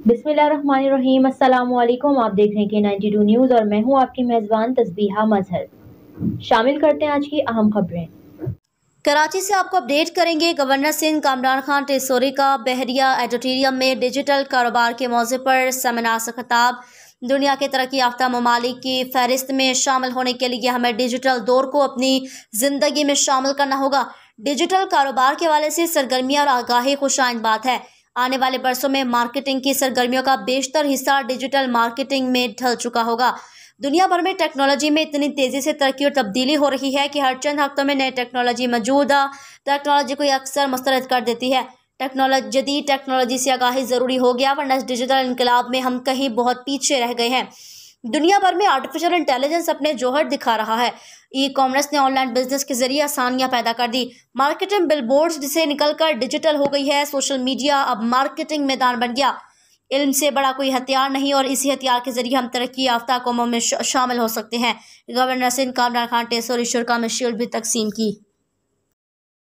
बिस्मिल्लाहिर्रहमानिर्रहीम। अस्सलामुअलैकुम। आप देख रहे हैं K92 न्यूज़ और मैं हूं आपकी मेज़बान तस्बीहा मजहर। शामिल करते हैं आज की अहम खबरें। कराची से आपको अपडेट करेंगे। गवर्नर सिंध कामरान खान टेसोरी का बहरिया एडिटोरियम में डिजिटल कारोबार के मौज़े पर सेमिनार से खिताब। दुनिया के तरक्की याफ्ता ममालिक की फहरिस्त में शामिल होने के लिए हमें डिजिटल दौर को अपनी ज़िंदगी में शामिल करना होगा। डिजिटल कारोबार के हवाले से सरगर्मियाँ और आगाही खुशाइंद बात है। आने वाले बरसों में मार्केटिंग की सरगर्मियों का बेशतर हिस्सा डिजिटल मार्केटिंग में ढल चुका होगा। दुनिया भर में टेक्नोलॉजी में इतनी तेज़ी से तरक्की और तब्दीली हो रही है कि हर चंद हफ्तों में नई टेक्नोलॉजी मौजूदा टेक्नोलॉजी को अक्सर मुस्तरद कर देती है। जदीद टेक्नोलॉजी से आगाही ज़रूरी हो गया, वरना इस डिजिटल इनकलाब में हम कहीं बहुत पीछे रह गए हैं। दुनिया भर में आर्टिफिशियल इंटेलिजेंस अपने जोहर दिखा रहा है। ई कॉमर्स ने ऑनलाइन बिजनेस के जरिए आसानियां पैदा कर दी। मार्केटिंग बिलबोर्ड्स जिसे निकलकर डिजिटल हो गई है। सोशल मीडिया अब मार्केटिंग मैदान बन गया। इल्म से बड़ा कोई हथियार नहीं और इसी हथियार के जरिए हम तरक्की याफ्ता कौमों में शामिल हो सकते हैं। गवर्नर सिंध कामरान खान टेसोरी शुरा में शील्ड भी तकसीम की।